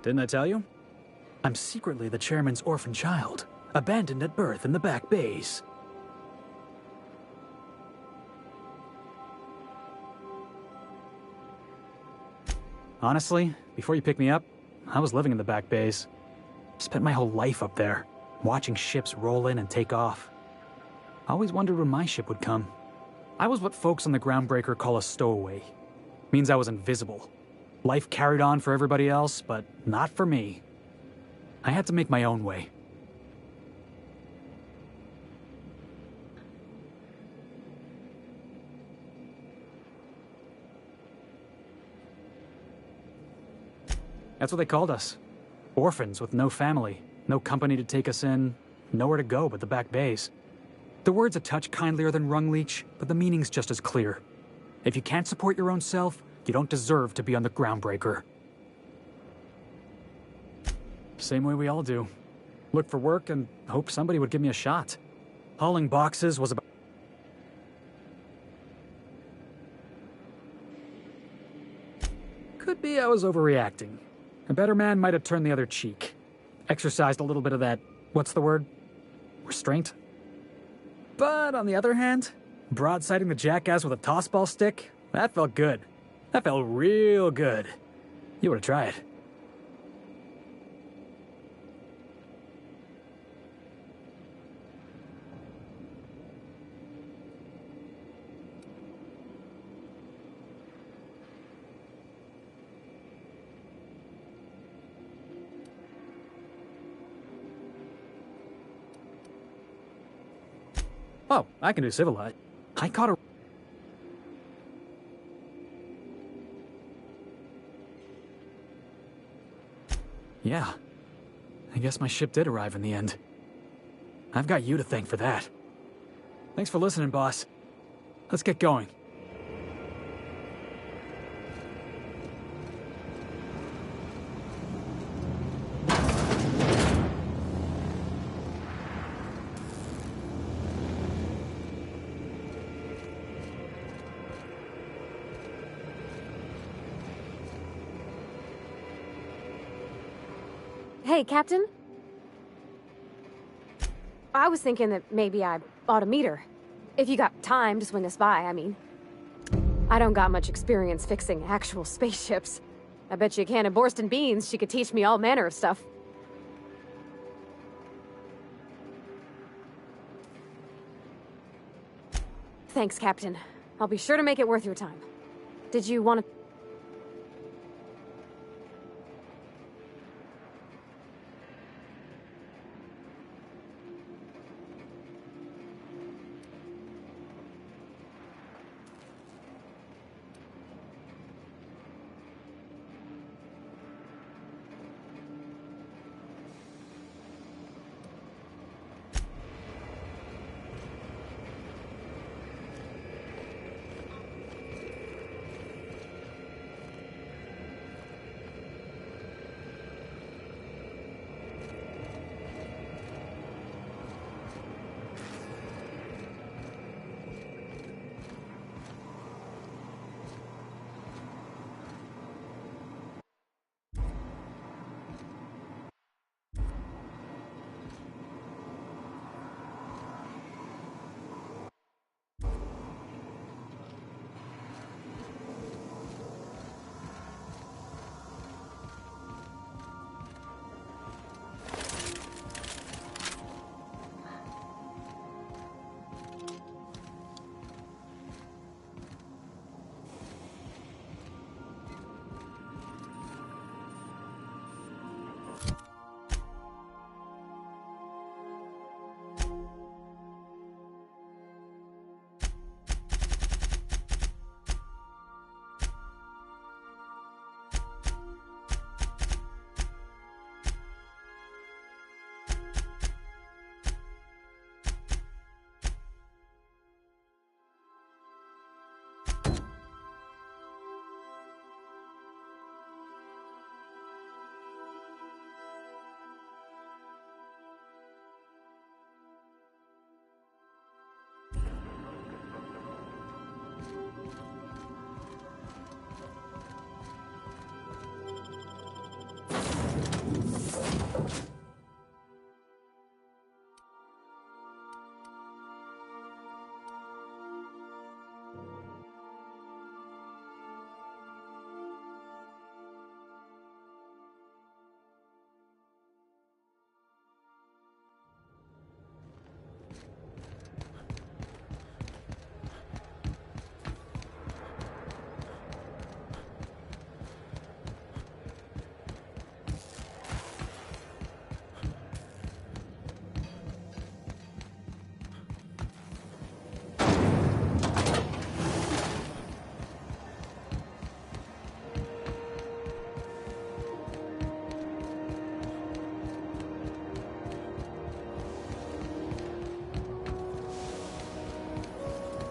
Didn't I tell you? I'm secretly the chairman's orphan child, abandoned at birth in the back bays. Honestly, before you picked me up, I was living in the back bays. Spent my whole life up there, watching ships roll in and take off. I always wondered when my ship would come. I was what folks on the Groundbreaker call a stowaway. Means I was invisible. Life carried on for everybody else, but not for me. I had to make my own way. That's what they called us. Orphans with no family, no company to take us in, nowhere to go but the back bays. The word's a touch kindlier than Rungleech, but the meaning's just as clear. If you can't support your own self, you don't deserve to be on the Groundbreaker. Same way we all do. Look for work and hope somebody would give me a shot. Hauling boxes was about... Could be I was overreacting. A better man might have turned the other cheek. Exercised a little bit of that, what's the word? Restraint? But on the other hand, broadsiding the jackass with a tossball stick, that felt good. That felt real good. You ought to try it. Oh, I can do civilized. I caught a... Yeah. I guess my ship did arrive in the end. I've got you to thank for that. Thanks for listening, boss. Let's get going. Hey, Captain? I was thinking that maybe I ought to meet her. If you got time to swing us by, I mean. I don't got much experience fixing actual spaceships. I bet you a can of Borston beans she could teach me all manner of stuff. Thanks, Captain. I'll be sure to make it worth your time. Did you want to...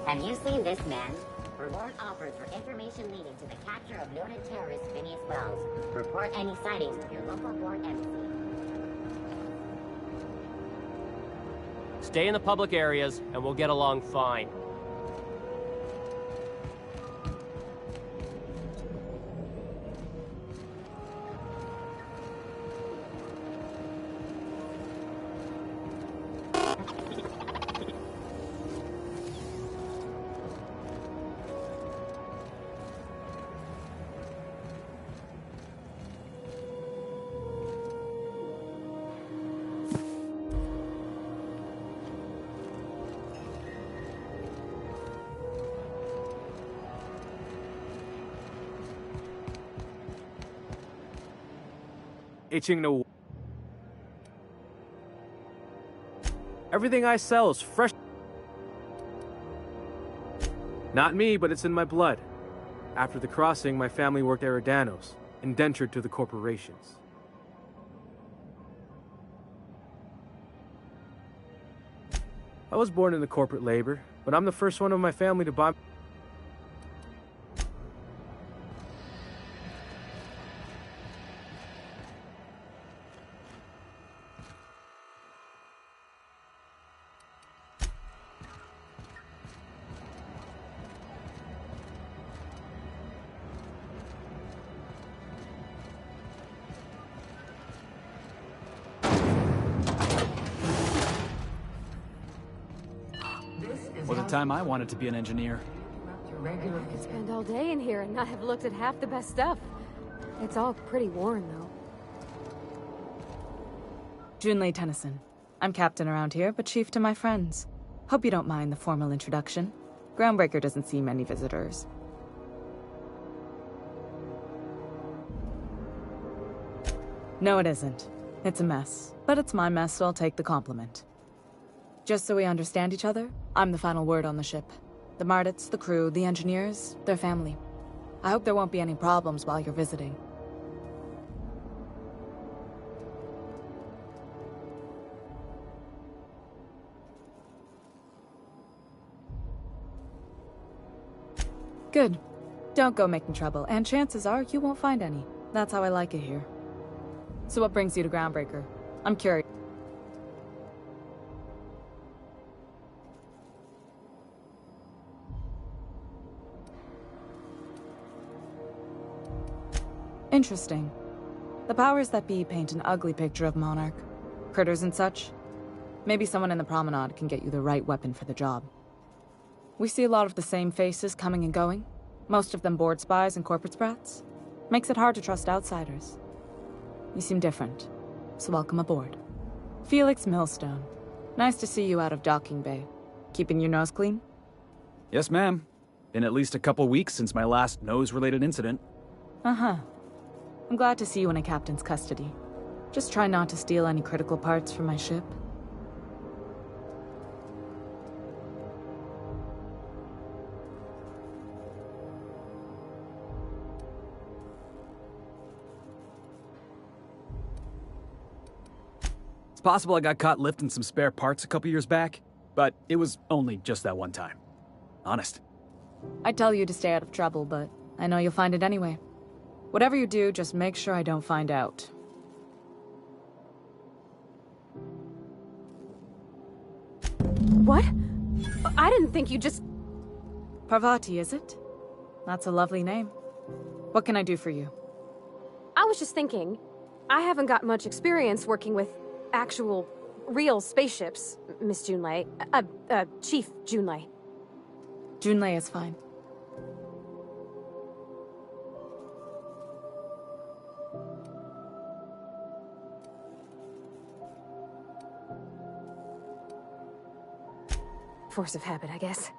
Have you seen this man? Reward offered for information leading to the capture of noted terrorist Phineas Wells. Report any sightings to your local board embassy. Stay in the public areas, and we'll get along fine. Itching to... Everything I sell is fresh. Not me, but it's in my blood. After the crossing, my family worked Eridanos, indentured to the corporations. I was born into corporate labor, but I'm the first one of my family to buy... Was a time I wanted to be an engineer. I could spend all day in here and not have looked at half the best stuff. It's all pretty worn, though. Junlei Tennyson. I'm captain around here, but chief to my friends. Hope you don't mind the formal introduction. Groundbreaker doesn't see many visitors. No, it isn't. It's a mess. But it's my mess, so I'll take the compliment. Just so we understand each other, I'm the final word on the ship. The Mardits, the crew, the engineers, their family. I hope there won't be any problems while you're visiting. Good. Don't go making trouble, and chances are you won't find any. That's how I like it here. So what brings you to Groundbreaker? I'm curious. Interesting. The powers that be paint an ugly picture of Monarch. Critters and such. Maybe someone in the promenade can get you the right weapon for the job. We see a lot of the same faces coming and going. Most of them board spies and corporate sprats. Makes it hard to trust outsiders. You seem different, so welcome aboard. Felix Millstone. Nice to see you out of docking bay. Keeping your nose clean? Yes, ma'am. Been at least a couple weeks since my last nose-related incident. Uh-huh. I'm glad to see you in a captain's custody. Just try not to steal any critical parts from my ship. It's possible I got caught lifting some spare parts a couple years back, but it was only just that one time. Honest. I'd tell you to stay out of trouble, but I know you'll find it anyway. Whatever you do, just make sure I don't find out. What? I didn't think you just... Parvati, is it? That's a lovely name. What can I do for you? I was just thinking, I haven't got much experience working with actual, real spaceships, Miss Junlei. Chief Junlei. Junlei is fine. Force of habit, I guess.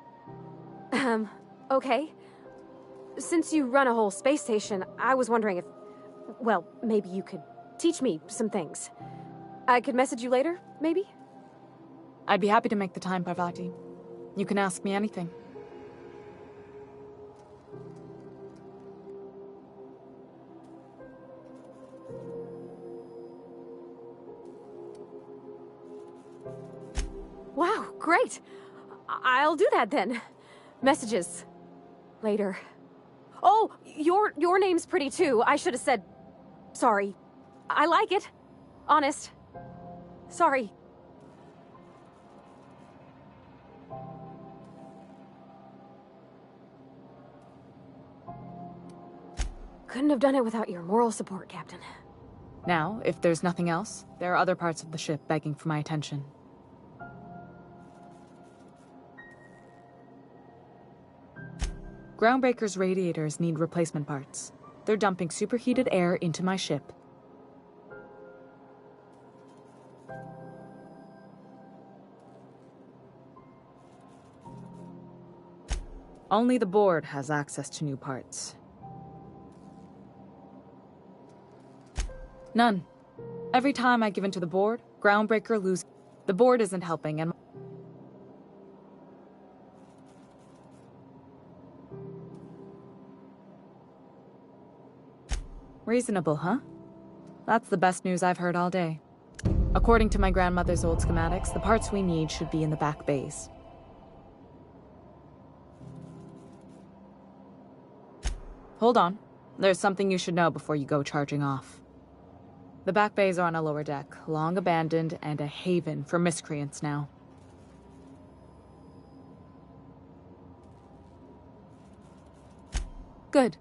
Okay. Since you run a whole space station, I was wondering if... Well, maybe you could teach me some things. I could message you later, maybe? I'd be happy to make the time, Parvati. You can ask me anything. Wow, great! I'll do that then. Messages. Later. Oh, your name's pretty too. I should have said... Sorry. I like it. Honest. Sorry. Couldn't have done it without your moral support, Captain. Now, if there's nothing else, there are other parts of the ship begging for my attention. Groundbreaker's radiators need replacement parts. They're dumping superheated air into my ship. Only the board has access to new parts. None. Every time I give in to the board, Groundbreaker loses. The board isn't helping, and... Reasonable, huh? That's the best news I've heard all day. According to my grandmother's old schematics, the parts we need should be in the back bays. Hold on. There's something you should know before you go charging off. The back bays are on a lower deck, long abandoned and a haven for miscreants now. Good.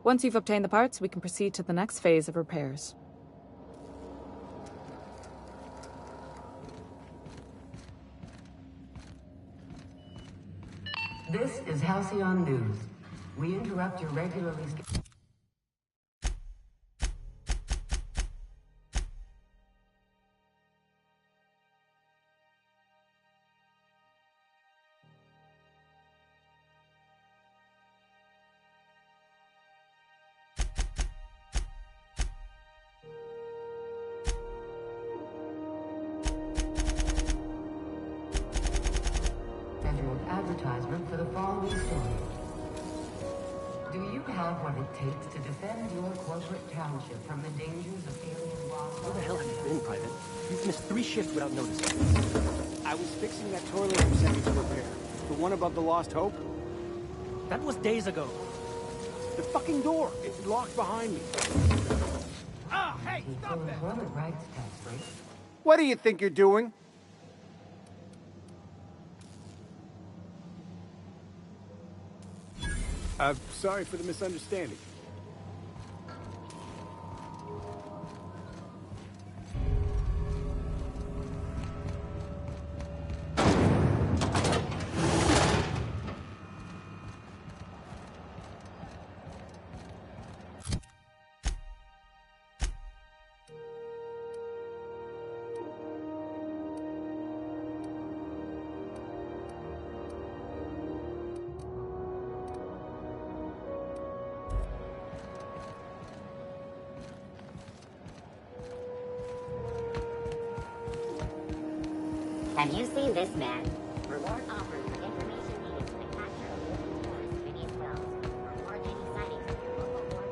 Once you've obtained the parts, we can proceed to the next phase of repairs. This is Halcyon News. We interrupt your regularly scheduled... advertisement for the following story. Do you have what it takes to defend your corporate township from the dangers of alien bombs? Where the hell have you been, Private? You've missed 3 shifts without noticing. I was fixing that toilet you sent me to repair. The one above the Lost Hope. That was days ago. The fucking door. It's locked behind me. Ah, hey, stop that! What do you think you're doing? Sorry for the misunderstanding. Have you seen this man? Reward offered for information needed to the capture of Lunar Terrace, Phineas Wells. Report any sightings of your local board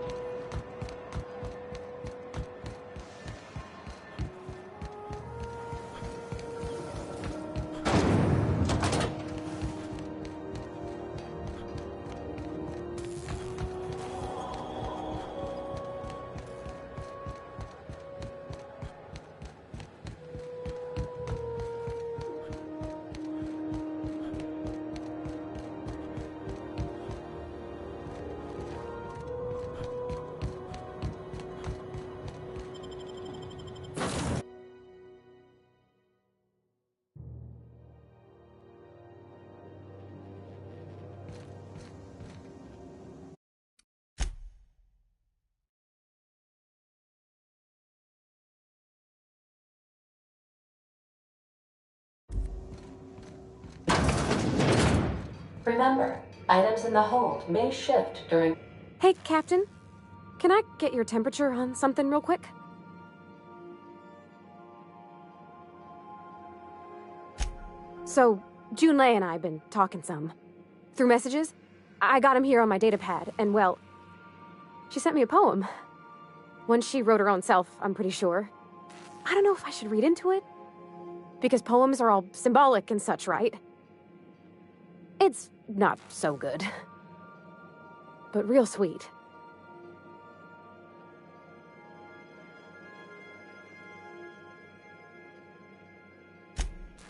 Remember, items in the hold may shift during... Hey, Captain. Can I get your temperature on something real quick? So, Junlei and I have been talking some. Through messages. I got him here on my datapad, and well... She sent me a poem. One she wrote her own self, I'm pretty sure. I don't know if I should read into it. Because poems are all symbolic and such, right? It's not so good. But real sweet.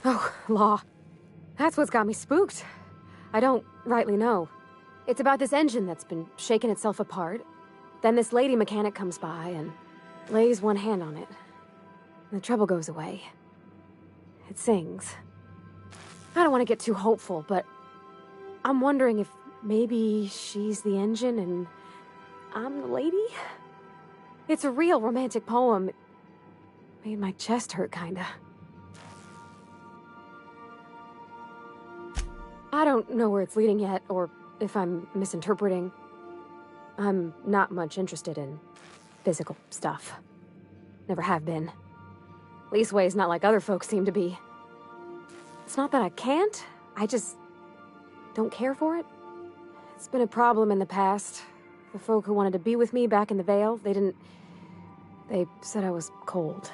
Oh, Law. That's what's got me spooked. I don't rightly know. It's about this engine that's been shaking itself apart. Then this lady mechanic comes by and lays one hand on it. And the trouble goes away. It sings. I don't want to get too hopeful, but I'm wondering if maybe she's the engine and I'm the lady? It's a real romantic poem. It made my chest hurt, kinda. I don't know where it's leading yet, or if I'm misinterpreting. I'm not much interested in physical stuff. Never have been. Leastways not like other folks seem to be. It's not that I can't, I just don't care for it. It's been a problem in the past. The folk who wanted to be with me back in the Vale, they said I was cold.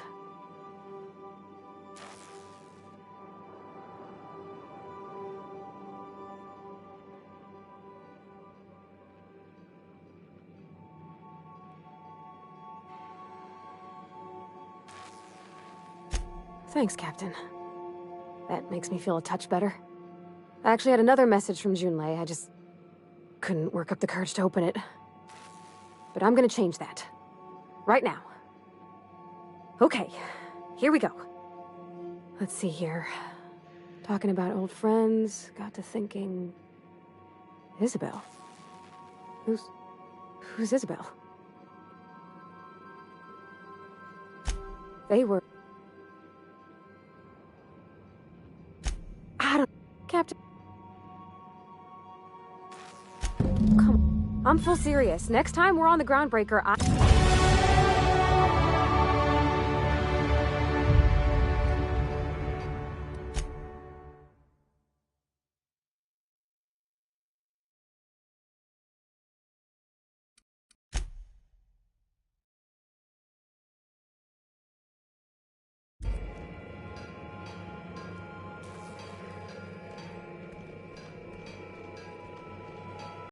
Thanks, Captain. That makes me feel a touch better. I actually had another message from Junlei. I just couldn't work up the courage to open it. But I'm gonna change that. Right now. Okay, here we go. Let's see here. Talking about old friends, got to thinking... Isabel? Who's Isabel? They were... I don't... Captain... Come on. I'm full serious. Next time we're on the Groundbreaker,